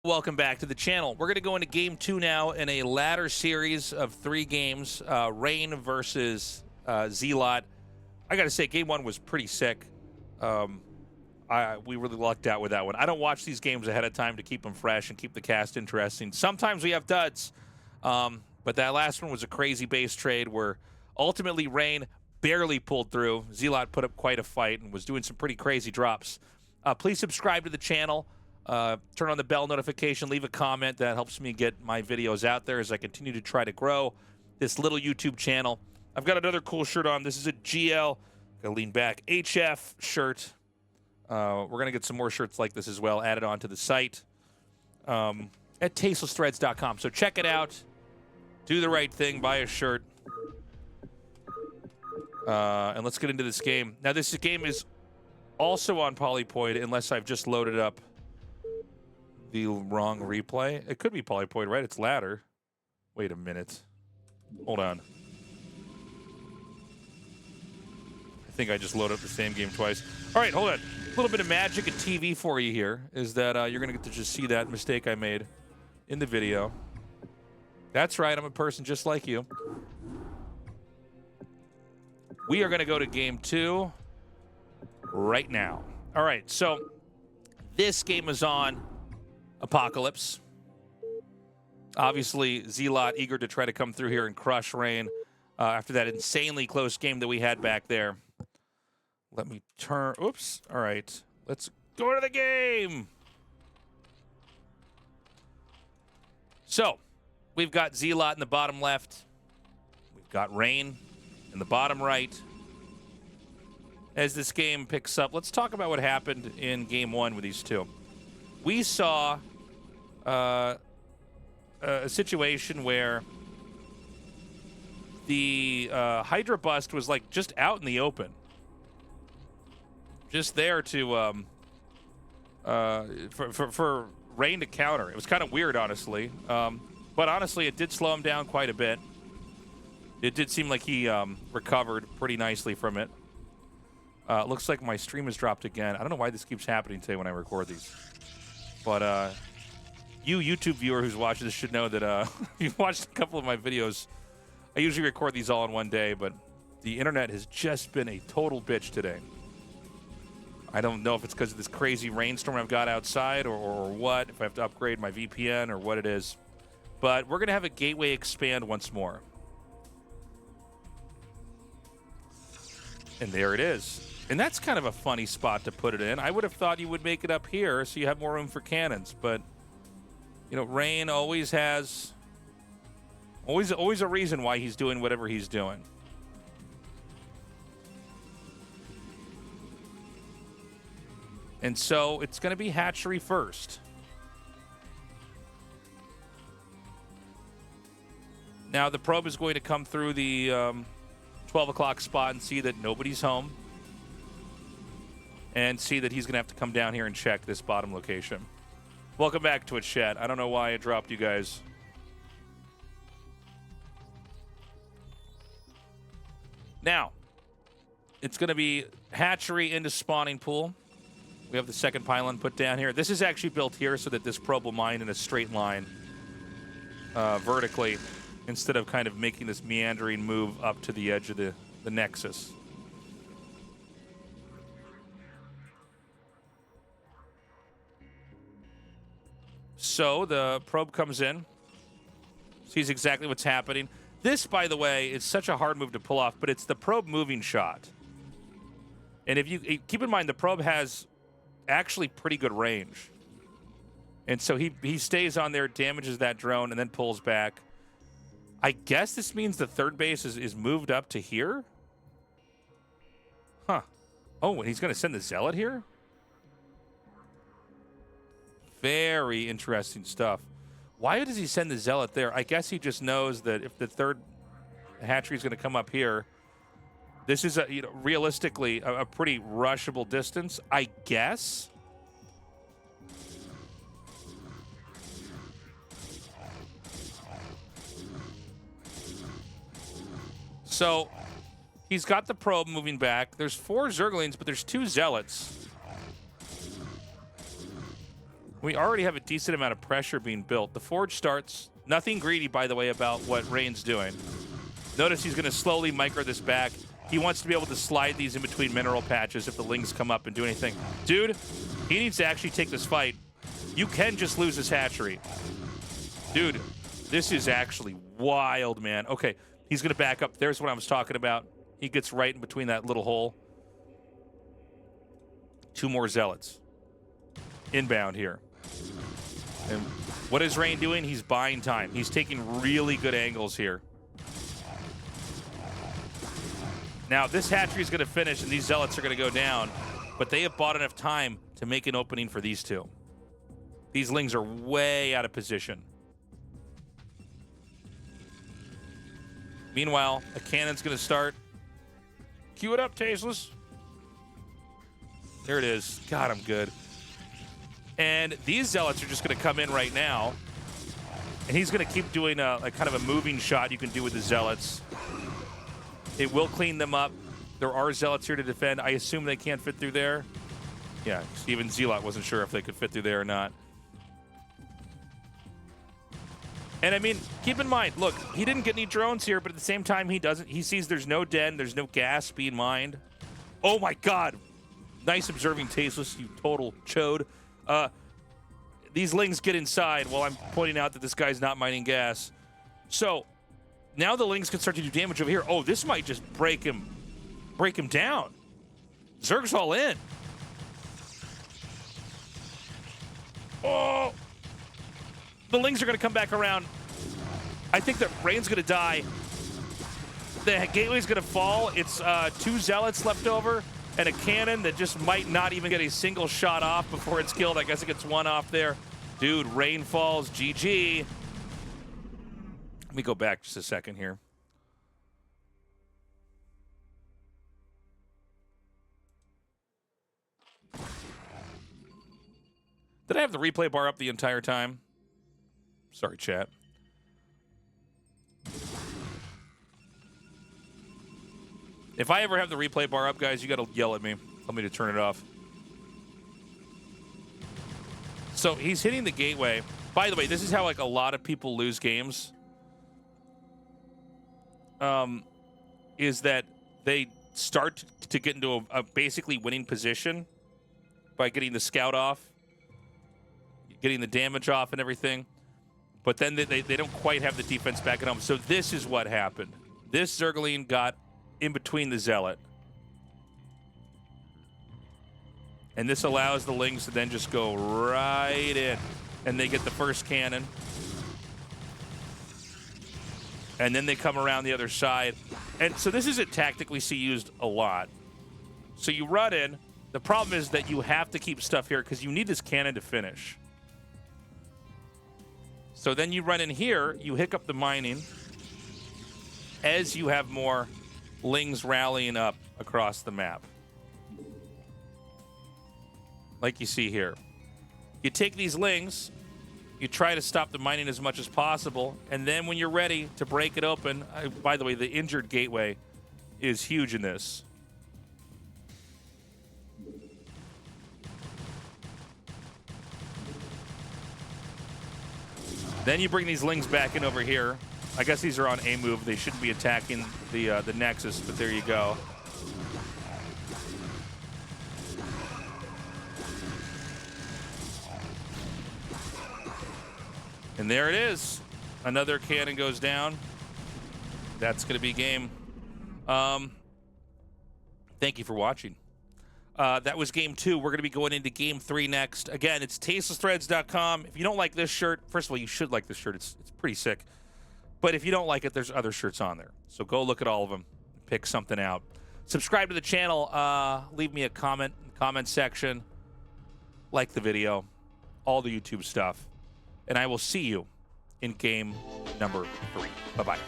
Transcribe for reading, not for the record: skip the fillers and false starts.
Welcome back to the channel. We're going to go into game 2 now in a ladder series of 3 games. Rain versus Zealot. I got to say, game 1 was pretty sick. We really lucked out with that one. I don't watch these games ahead of time to keep them fresh and keep the cast interesting. Sometimes we have duds, but that last one was a crazy base trade where ultimately Rain barely pulled through. Zealot put up quite a fight and was doing some pretty crazy drops. Please subscribe to the channel. Turn on the bell notification, leave a comment. That helps me get my videos out there as I continue to try to grow this little YouTube channel. I've got another cool shirt on. This is a GL, gotta lean back, HF shirt. We're going to get some more shirts like this as well added onto the site at tastelessthreads.com. So check it out. Do the right thing. Buy a shirt. And let's get into this game. Now, this game is also on Polypoid unless I've just loaded up the wrong replay. It could be Polypoid, right? It's ladder. Wait a minute. Hold on. I think I just loaded up the same game twice. All right, hold on. A little bit of magic and TV for you here is that you're going to get to just see that mistake I made in the video. That's right. I'm a person just like you. We are going to go to game 2 right now. All right, so this game is on Apocalypse. Obviously, Zealot eager to try to come through here and crush Rain after that insanely close game that we had back there. Let me turn. Oops. All right. Let's go to the game. So, we've got Zealot in the bottom left. We've got Rain in the bottom right. As this game picks up, let's talk about what happened in game 1 with these two. We saw a situation where the Hydra bust was like just out in the open. Just there to for Rain to counter. It was kind of weird, honestly. But honestly, it did slow him down quite a bit. It did seem like he recovered pretty nicely from it. Looks like my stream has dropped again. I don't know why this keeps happening today when I record these. But you YouTube viewer who's watching this should know that if you've watched a couple of my videos, I usually record these all in one day, but the internet has just been a total bitch today. I don't know if it's because of this crazy rainstorm I've got outside or what, if I have to upgrade my VPN or what it is. But we're going to have a gateway expand once more. And there it is. And that's kind of a funny spot to put it in. I would have thought you would make it up here so you have more room for cannons. But, you know, Rain always has... Always a reason why he's doing whatever he's doing. And so it's going to be hatchery first. Now the probe is going to come through the 12 o'clock spot and see that nobody's home. And see that he's going to have to come down here and check this bottom location. Welcome back to it, chat. I don't know why I dropped you guys. Now, it's going to be hatchery into spawning pool. We have the second pylon put down here. This is actually built here so that this probe will mine in a straight line vertically instead of kind of making this meandering move up to the edge of the nexus. So the probe comes in, sees exactly what's happening. This, by the way, is such a hard move to pull off, but it's the probe moving shot. And if you keep in mind, the probe has actually pretty good range. And so he stays on there, damages that drone, and then pulls back. I guess this means the third base is moved up to here? Huh. Oh, and he's going to send the Zealot here? Very interesting stuff. Why does he send the Zealot there? I guess he just knows that if the third hatchery is going to come up here, this is realistically a pretty rushable distance, I guess. So he's got the probe moving back. There's 4 Zerglings, but there's 2 Zealots. We already have a decent amount of pressure being built. The forge starts. Nothing greedy, by the way, about what Rain's doing. Notice he's going to slowly micro this back. He wants to be able to slide these in between mineral patches if the lings come up and do anything. Dude, he needs to actually take this fight. You can just lose this hatchery. Dude, this is actually wild, man. Okay, he's going to back up. There's what I was talking about. He gets right in between that little hole. 2 more zealots. Inbound here. And what is Rain doing? He's buying time. He's taking really good angles here. Now, this hatchery is going to finish, and these zealots are going to go down, but they have bought enough time to make an opening for these 2. These lings are way out of position. Meanwhile, a cannon's going to start. Cue it up, Tasteless. There it is. God, I'm good. And these zealots are just going to come in right now, and he's going to keep doing a kind of a moving shot you can do with the zealots. It will clean them up. There are zealots here to defend. I assume they can't fit through there. Yeah, even Zealot wasn't sure if they could fit through there or not. And I mean, keep in mind, look, he didn't get any drones here, but at the same time, he doesn't. He sees there's no den, there's no gas being mined. Oh my God. Nice observing, Tasteless, you total chode. These lings get inside while I'm pointing out that this guy's not mining gas. So now the lings can start to do damage over here. Oh, this might just break him down. Zerg's all in. Oh, the lings are going to come back around. I think that Rain's going to die. The gateway's going to fall. It's 2 zealots left over and a cannon that just might not even get a single shot off before it's killed. I guess it gets 1 off there. Dude, Rain falls. GG. Let me go back just a second here. Did I have the replay bar up the entire time? Sorry, chat. If I ever have the replay bar up, guys, you got to yell at me. Tell me to turn it off. So he's hitting the gateway. By the way, this is how like a lot of people lose games. Is that they start to get into a basically winning position by getting the scout off, getting the damage off and everything. But then they don't quite have the defense back at home. So this is what happened. This Zergling got in between the zealot. And this allows the lings to then just go right in. And they get the first cannon. And then they come around the other side. And so this isn't tactically used a lot. So you run in. The problem is that you have to keep stuff here because you need this cannon to finish. So then you run in here. You hiccup the mining as you have more lings rallying up across the map. Like you see here. You take these lings, you try to stop the mining as much as possible, and then when you're ready to break it open, by the way, the injured gateway is huge in this. Then you bring these lings back in over here. I guess these are on a move. They shouldn't be attacking the Nexus, but there you go. And there it is. Another cannon goes down. That's going to be game. Thank you for watching. That was game 2. We're going to be going into game 3 next. Again, it's tastelessthreads.com. If you don't like this shirt, first of all, you should like this shirt. It's pretty sick. But if you don't like it, there's other shirts on there. So go look at all of them. Pick something out. Subscribe to the channel. Leave me a comment in the comment section. Like the video. All the YouTube stuff. And I will see you in game number 3. Bye-bye.